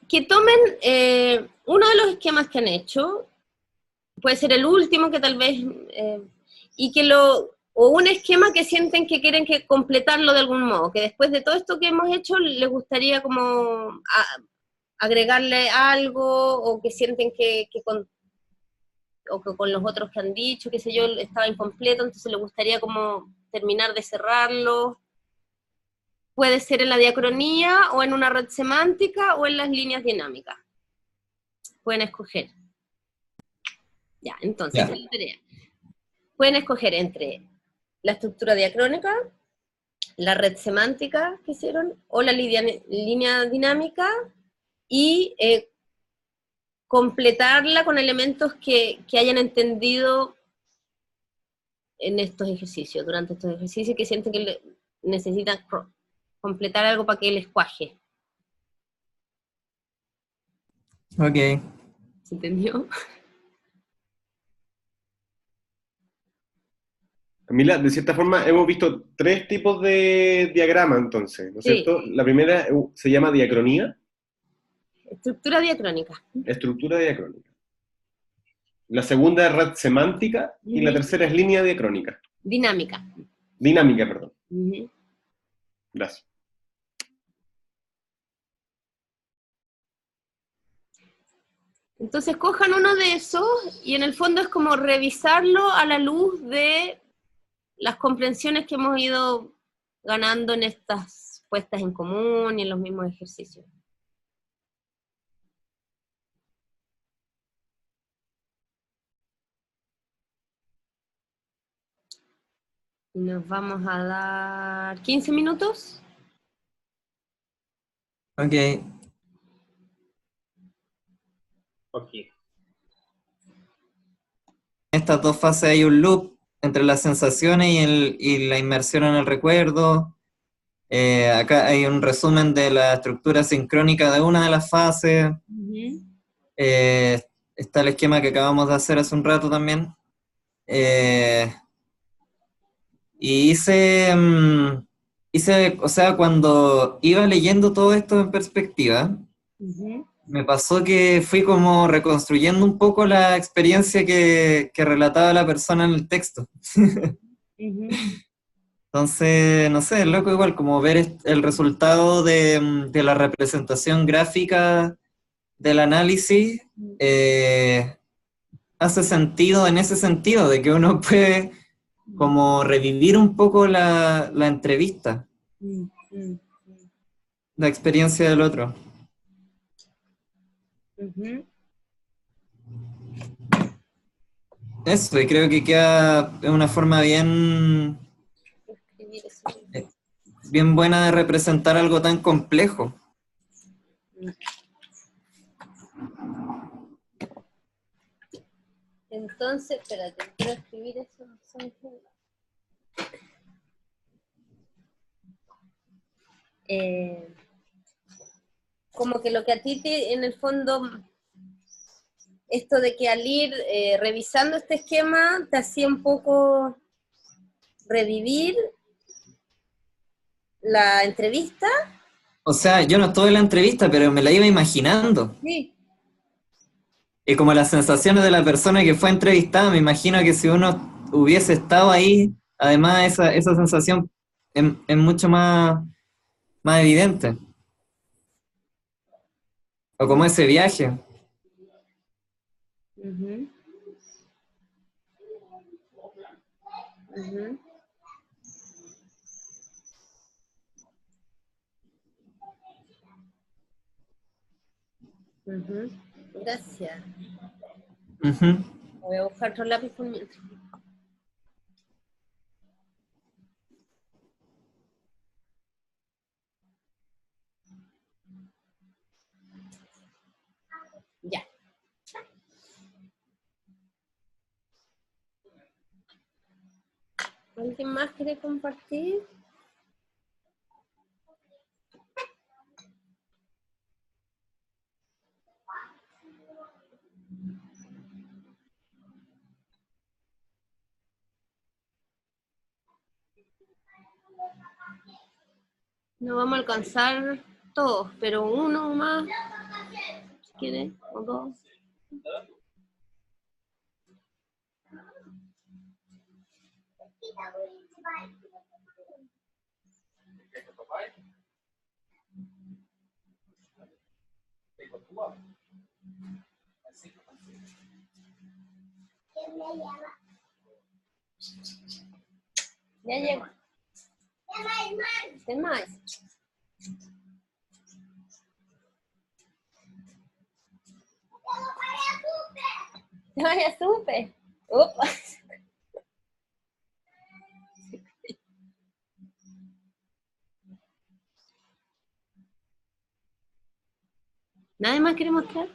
que tomen uno de los esquemas que han hecho, puede ser el último que tal vez, y que o un esquema que sienten que quieren que completarlo de algún modo, que después de todo esto que hemos hecho les gustaría como agregarle algo, o que sienten o que con los otros que han dicho, qué sé yo, estaba incompleto, entonces les gustaría como terminar de cerrarlo. Puede ser en la diacronía, o en una red semántica, o en las líneas dinámicas. Pueden escoger. Ya, entonces, esa Ya. es la tarea. Pueden escoger entre la estructura diacrónica, la red semántica que hicieron, o la línea dinámica, y completarla con elementos que hayan entendido en estos ejercicios, durante estos ejercicios, que sienten que necesitan completar algo para que les cuaje. Ok. ¿Se entendió? Camila, de cierta forma hemos visto tres tipos de diagrama entonces, ¿no es Sí. cierto? La primera se llama diacronía. Estructura diacrónica. Estructura diacrónica. La segunda es red semántica y la tercera es línea diacrónica. Dinámica. Dinámica, perdón. Gracias. Entonces cojan uno de esos y en el fondo es como revisarlo a la luz de las comprensiones que hemos ido ganando en estas puestas en común y en los mismos ejercicios. Y nos vamos a dar 15 minutos. Ok. Ok. En estas dos fases hay un loop entre las sensaciones y la inmersión en el recuerdo. Acá hay un resumen de la estructura sincrónica de una de las fases. Está el esquema que acabamos de hacer hace un rato también. Y o sea, cuando iba leyendo todo esto en perspectiva, me pasó que fui como reconstruyendo un poco la experiencia que relataba la persona en el texto. Entonces, no sé, es loco igual como ver el resultado de la representación gráfica del análisis, hace sentido en ese sentido, de que uno puede como revivir un poco la entrevista, la experiencia del otro. Eso, y creo que queda de una forma bien buena de representar algo tan complejo. Entonces, espérate, quiero escribir eso. Como que lo que a ti en el fondo, esto de que al ir revisando este esquema, te hacía un poco revivir la entrevista. O sea, yo no estuve en la entrevista, pero me la iba imaginando. Sí. Y como las sensaciones de la persona que fue entrevistada, me imagino que si uno hubiese estado ahí, además esa sensación es mucho más evidente. O como ese viaje. Gracias. Uh-huh. Voy a buscar otro lápiz por mientras. Ya. ¿Alguien más quiere compartir? No vamos a alcanzar todos, pero uno más. ¿Quieres? ¿O dos? Ya llego. ¿Qué más? No, ya supe. Opa. ¿Nadie más quiere mostrar?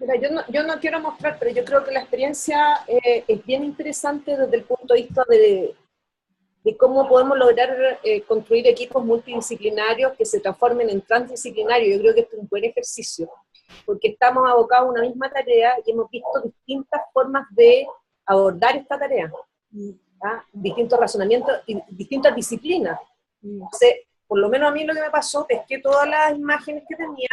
Mira, yo no quiero mostrar, pero yo creo que la experiencia es bien interesante desde el punto de vista de cómo podemos lograr construir equipos multidisciplinarios que se transformen en transdisciplinarios. Yo creo que esto es un buen ejercicio, porque estamos abocados a una misma tarea y hemos visto distintas formas de abordar esta tarea, ¿ah? Distintos razonamientos y distintas disciplinas. Entonces, por lo menos a mí lo que me pasó es que todas las imágenes que tenía,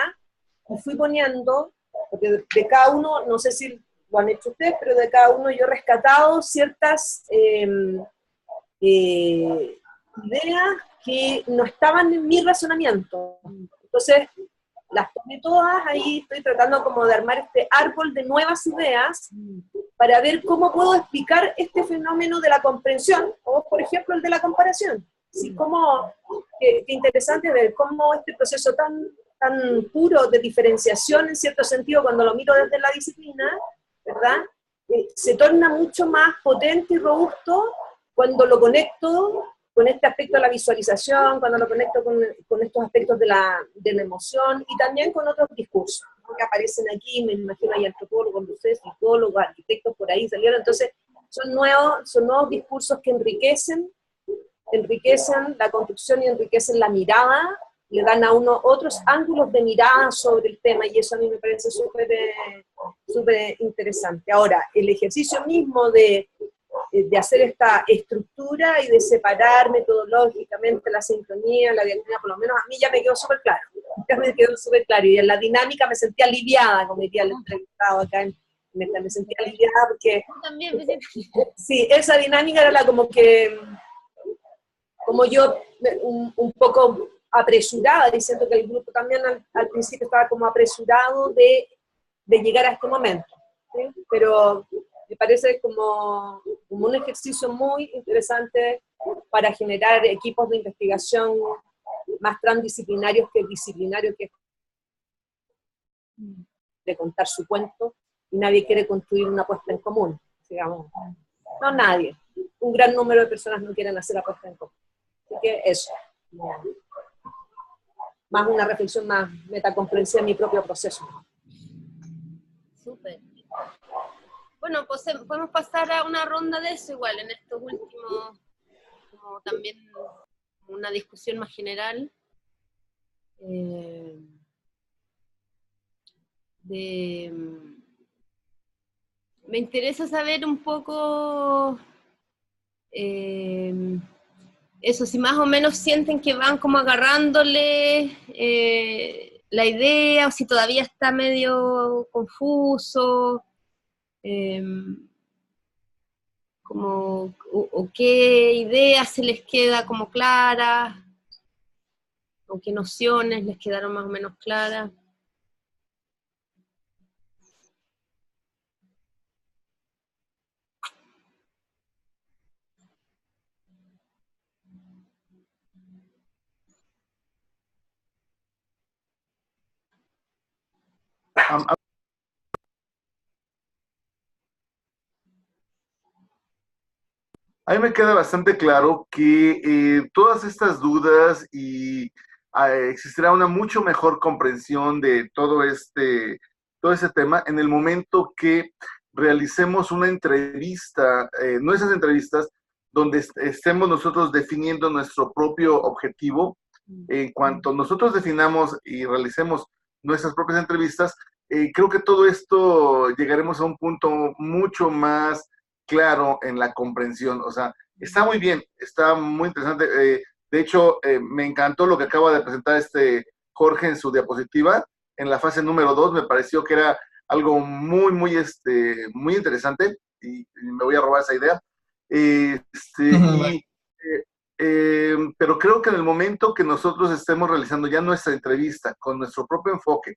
y fui poniendo, porque de cada uno, no sé si lo han hecho ustedes, pero de cada uno yo he rescatado ciertas ideas que no estaban en mi razonamiento. Entonces, las tomé todas, ahí estoy tratando como de armar este árbol de nuevas ideas para ver cómo puedo explicar este fenómeno de la comprensión, o por ejemplo el de la comparación. Sí, qué interesante ver cómo este proceso tan puro de diferenciación, en cierto sentido, cuando lo miro desde la disciplina, ¿verdad? Se torna mucho más potente y robusto cuando lo conecto con este aspecto de la visualización, cuando lo conecto con estos aspectos de la emoción, y también con otros discursos, ¿no?, que aparecen aquí. Me imagino hay antropólogos, psicólogos, arquitectos por ahí salieron. Entonces son nuevos discursos que enriquecen la construcción y enriquecen la mirada, le dan a uno otros ángulos de mirada sobre el tema, y eso a mí me parece súper interesante. Ahora, el ejercicio mismo de hacer esta estructura y de separar metodológicamente la sincronía, la diacronía, por lo menos a mí ya me quedó súper claro. Y en la dinámica me sentía aliviada, como diría el entrevistado acá me sentía aliviada porque... También me siento... Sí, esa dinámica era como yo un poco apresurada, diciendo que el grupo también al principio estaba como apresurado de llegar a este momento, ¿sí? Pero me parece como un ejercicio muy interesante para generar equipos de investigación más transdisciplinarios que disciplinarios, que es de contar su cuento, y nadie quiere construir una apuesta en común, digamos. No nadie. Un gran número de personas no quieren hacer apuesta en común. Así que eso. Más una reflexión más metacomprensiva en mi propio proceso. Súper. Bueno, pues podemos pasar a una ronda de eso igual, en estos últimos, como también una discusión más general. Me interesa saber un poco eso, si más o menos sienten que van como agarrándole la idea, o si todavía está medio confuso, o qué ideas se les queda como claras, o qué nociones les quedaron más o menos claras. A mí me queda bastante claro que todas estas dudas y existirá una mucho mejor comprensión de todo ese tema en el momento que realicemos una entrevista, nuestras entrevistas, donde estemos nosotros definiendo nuestro propio objetivo. En cuanto nosotros definamos y realicemos nuestras propias entrevistas, creo que todo esto llegaremos a un punto mucho más claro en la comprensión. O sea, está muy bien, está muy interesante. De hecho, me encantó lo que acaba de presentar Jorge en su diapositiva. En la fase número 2 me pareció que era algo muy, muy, muy interesante, y me voy a robar esa idea. Pero creo que en el momento que nosotros estemos realizando ya nuestra entrevista con nuestro propio enfoque,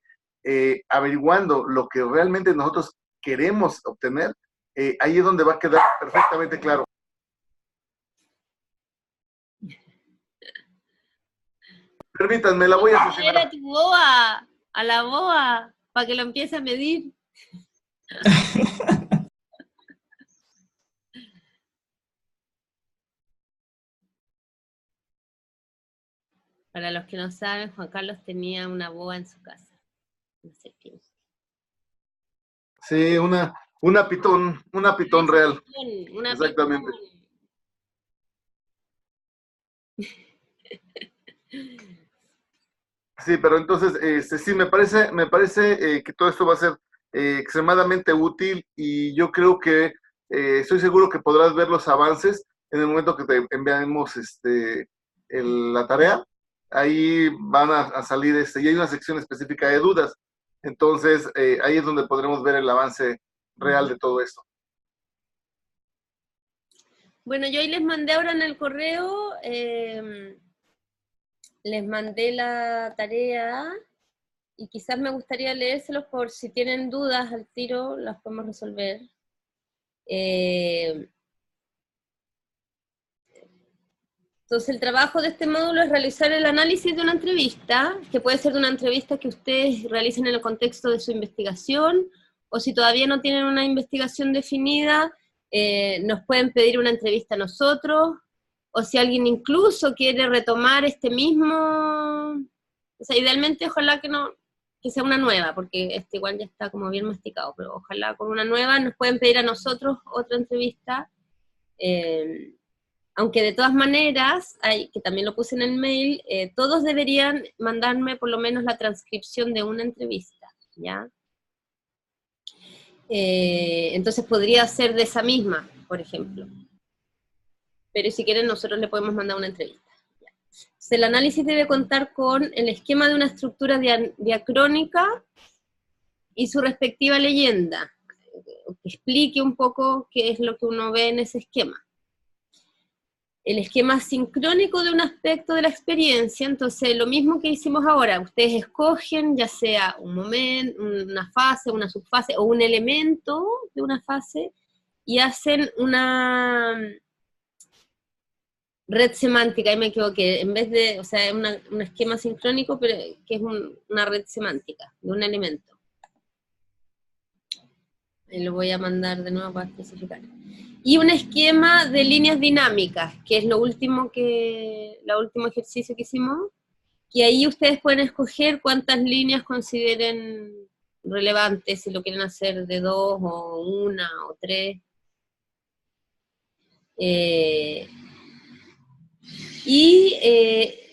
averiguando lo que realmente nosotros queremos obtener, ahí es donde va a quedar perfectamente claro. Permítanme, la voy a asesinar. A tu boa, a la boa, para que lo empiece a medir. Para los que no saben, Juan Carlos tenía una boa en su casa. Una serpiente. Sí, una pitón real. Una Exactamente. Sí, pero entonces, sí, me parece que todo esto va a ser extremadamente útil, y yo creo que estoy seguro que podrás ver los avances en el momento que te enviamos la tarea. Ahí van a salir, y hay una sección específica de dudas. Entonces, ahí es donde podremos ver el avance real de todo esto. Bueno, yo ahí les mandé ahora en el correo, les mandé la tarea, y quizás me gustaría leérselos por si tienen dudas al tiro, las podemos resolver. Entonces el trabajo de este módulo es realizar el análisis de una entrevista, que puede ser de una entrevista que ustedes realicen en el contexto de su investigación, o si todavía no tienen una investigación definida, nos pueden pedir una entrevista a nosotros, o si alguien incluso quiere retomar este mismo, o sea, idealmente ojalá que sea una nueva, porque este igual ya está como bien masticado, pero ojalá con una nueva nos pueden pedir a nosotros otra entrevista, aunque de todas maneras, que también lo puse en el mail, todos deberían mandarme por lo menos la transcripción de una entrevista, ¿ya? Entonces podría ser de esa misma, por ejemplo. Pero si quieren nosotros le podemos mandar una entrevista. ¿Ya? Entonces, el análisis debe contar con el esquema de una estructura diacrónica y su respectiva leyenda, que explique un poco qué es lo que uno ve en ese esquema. El esquema sincrónico de un aspecto de la experiencia, entonces lo mismo que hicimos ahora, ustedes escogen ya sea un momento, una fase, una subfase, o un elemento de una fase, y hacen una red semántica, ahí me equivoqué, en vez de, o sea, un esquema sincrónico, pero que es una red semántica de un elemento. Ahí lo voy a mandar de nuevo para especificar. Y un esquema de líneas dinámicas, que es el último ejercicio que hicimos, que ahí ustedes pueden escoger cuántas líneas consideren relevantes, si lo quieren hacer de 2, o 1, o 3.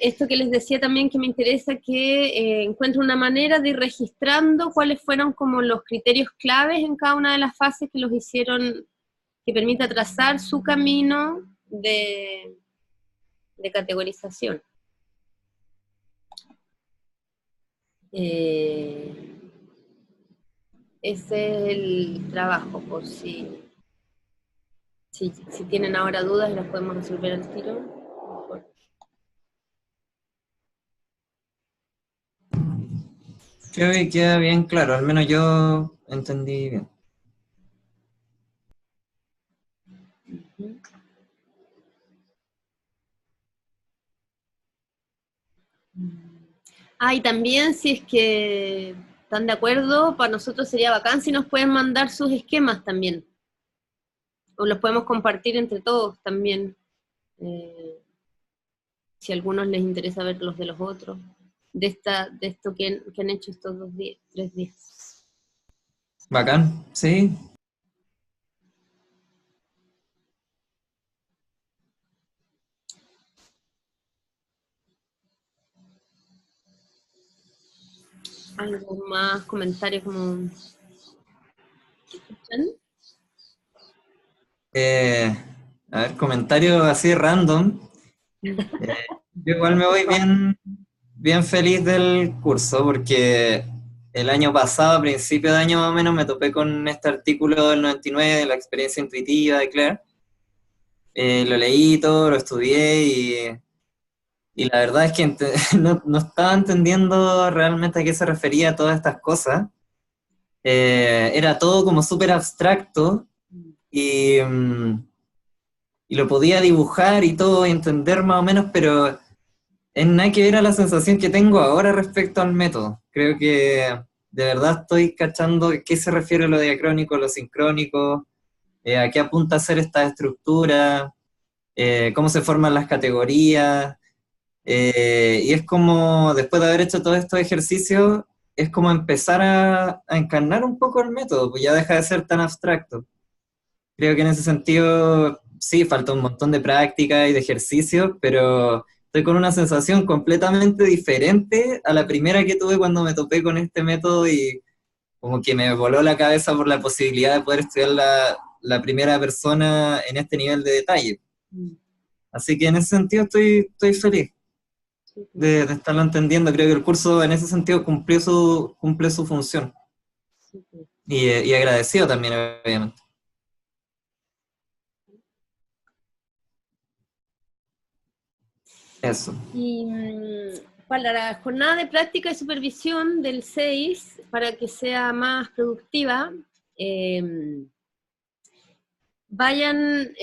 Esto que les decía también que me interesa, que encuentren una manera de ir registrando cuáles fueron como los criterios claves en cada una de las fases que los hicieron, que permita trazar su camino de categorización. Ese es el trabajo, por si tienen ahora dudas, las podemos resolver al tiro. Mejor. Queda bien claro, al menos yo entendí bien. Y también, si es que están de acuerdo, para nosotros sería bacán si nos pueden mandar sus esquemas también. O los podemos compartir entre todos también. Si a algunos les interesa ver los de los otros. De esto que han hecho estos 3 días. Bacán, sí. ¿Algo más? ¿Comentarios como... ¿Escuchan? A ver, comentarios así random. Yo igual me voy bien feliz del curso porque el año pasado, a principio de año más o menos, me topé con este artículo del 99 de la experiencia intuitiva de Claire. Lo leí todo, lo estudié y la verdad es que no estaba entendiendo realmente a qué se refería todas estas cosas. Era todo como súper abstracto y lo podía dibujar y todo, y entender más o menos, pero es nada que ver a la sensación que tengo ahora respecto al método. Creo que de verdad estoy cachando a qué se refiere lo diacrónico, lo sincrónico, a qué apunta a hacer esta estructura, cómo se forman las categorías. Y es como, después de haber hecho todos estos ejercicios, es como empezar a encarnar un poco el método, pues ya deja de ser tan abstracto. Creo que en ese sentido, sí, falta un montón de práctica y de ejercicio, pero estoy con una sensación completamente diferente a la primera que tuve cuando me topé con este método y como que me voló la cabeza por la posibilidad de poder estudiar la primera persona en este nivel de detalle. Así que en ese sentido estoy feliz de estarlo entendiendo. Creo que el curso en ese sentido cumple su función. Y agradecido también, obviamente. Eso. Y para la jornada de práctica y supervisión del 6, para que sea más productiva, vayan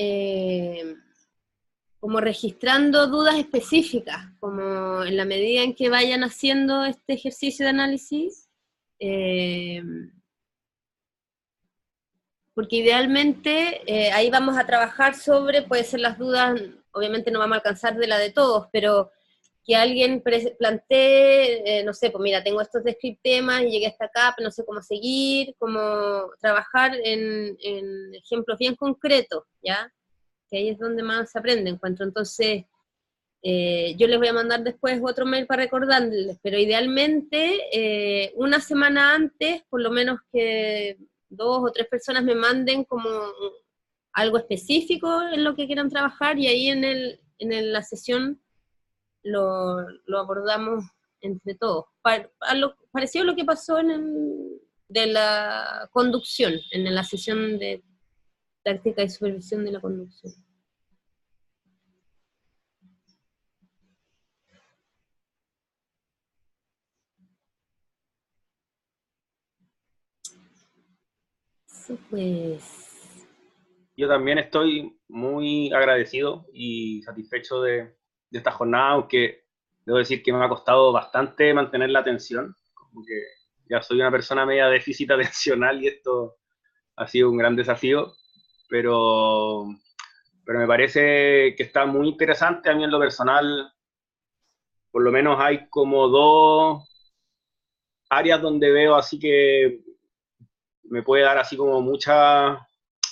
como registrando dudas específicas, como en la medida en que vayan haciendo este ejercicio de análisis, porque idealmente ahí vamos a trabajar sobre, puede ser las dudas, obviamente no vamos a alcanzar de la de todos, pero que alguien plantee, no sé, pues mira, tengo estos descriptemas y llegué hasta acá, pero no sé cómo seguir, cómo trabajar en ejemplos bien concretos, ¿ya? Que ahí es donde más se aprende, encuentro. Entonces, yo les voy a mandar después otro mail para recordarles, pero idealmente una semana antes, por lo menos que 2 o 3 personas me manden como algo específico en lo que quieran trabajar y ahí la sesión lo abordamos entre todos. Parecido a lo que pasó de la conducción, en la sesión de práctica y supervisión de la conducción. Sí, pues. Yo también estoy muy agradecido y satisfecho de esta jornada, aunque debo decir que me ha costado bastante mantener la atención, como que ya soy una persona media déficit atencional y esto ha sido un gran desafío, pero, pero me parece que está muy interesante. A mí en lo personal, por lo menos hay como dos áreas donde veo así que me puede dar así como muchas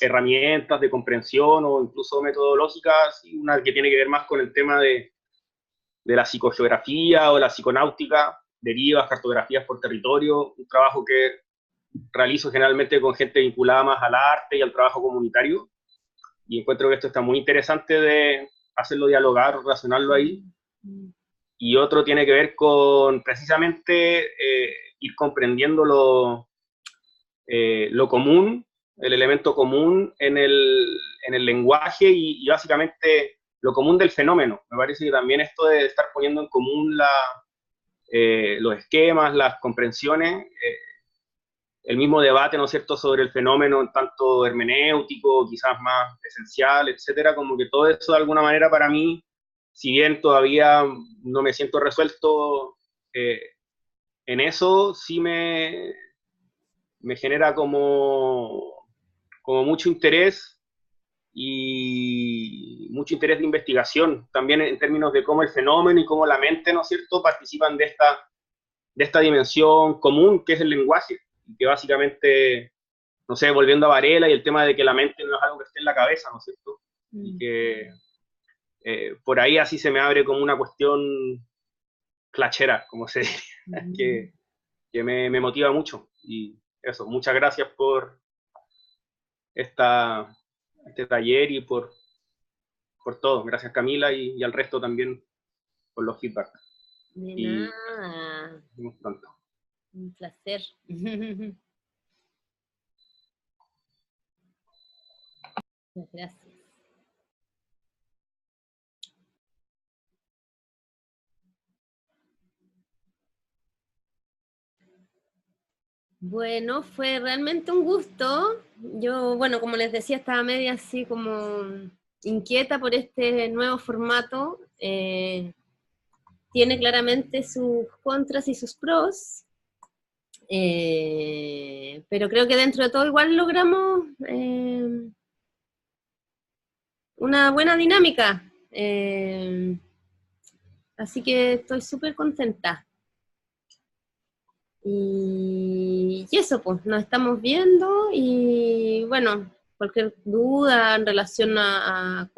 herramientas de comprensión o incluso metodológicas, y una que tiene que ver más con el tema de la psicogeografía o la psiconáutica, derivas, cartografías por territorio, un trabajo que realizo generalmente con gente vinculada más al arte y al trabajo comunitario, y encuentro que esto está muy interesante de hacerlo dialogar, relacionarlo ahí. Y otro tiene que ver con precisamente ir comprendiendo lo común, el elemento común en el lenguaje y básicamente lo común del fenómeno. Me parece que también esto de estar poniendo en común los esquemas, las comprensiones, el mismo debate, ¿no es cierto?, sobre el fenómeno en tanto hermenéutico, quizás más esencial, etcétera, como que todo eso de alguna manera para mí, si bien todavía no me siento resuelto en eso, sí me genera como mucho interés y mucho interés de investigación, también en términos de cómo el fenómeno y cómo la mente, ¿no es cierto?, participan de esta dimensión común que es el lenguaje, que básicamente, no sé, volviendo a Varela y el tema de que la mente no es algo que esté en la cabeza, ¿no es cierto? Y que por ahí así se me abre como una cuestión clachera, como se diría, que me motiva mucho. Y eso, muchas gracias por este taller y por todo. Gracias Camila y al resto también los feedback. De Y- nada. Nos vemos pronto. Un placer. Muchas gracias. Bueno, fue realmente un gusto. Yo, bueno, como les decía, estaba media así como inquieta por este nuevo formato. Tiene claramente sus contras y sus pros. Pero creo que dentro de todo igual logramos una buena dinámica. Así que estoy súper contenta. Y eso, pues, nos estamos viendo y bueno, cualquier duda en relación a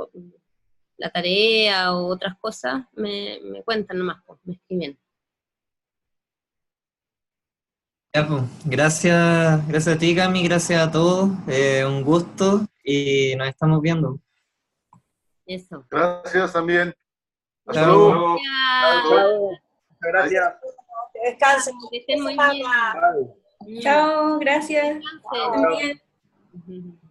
la tarea o otras cosas, me cuentan nomás, pues, me escriben. Ya, pues, gracias a ti, Cami, gracias a todos, un gusto y nos estamos viendo. Eso. Gracias también. Hasta Chao. luego. Gracias. Chao. Muchas gracias. Que descansen. Que estén muy Semana. bien. Chao. Mm. Chao, gracias. Descansen. También. Ujú.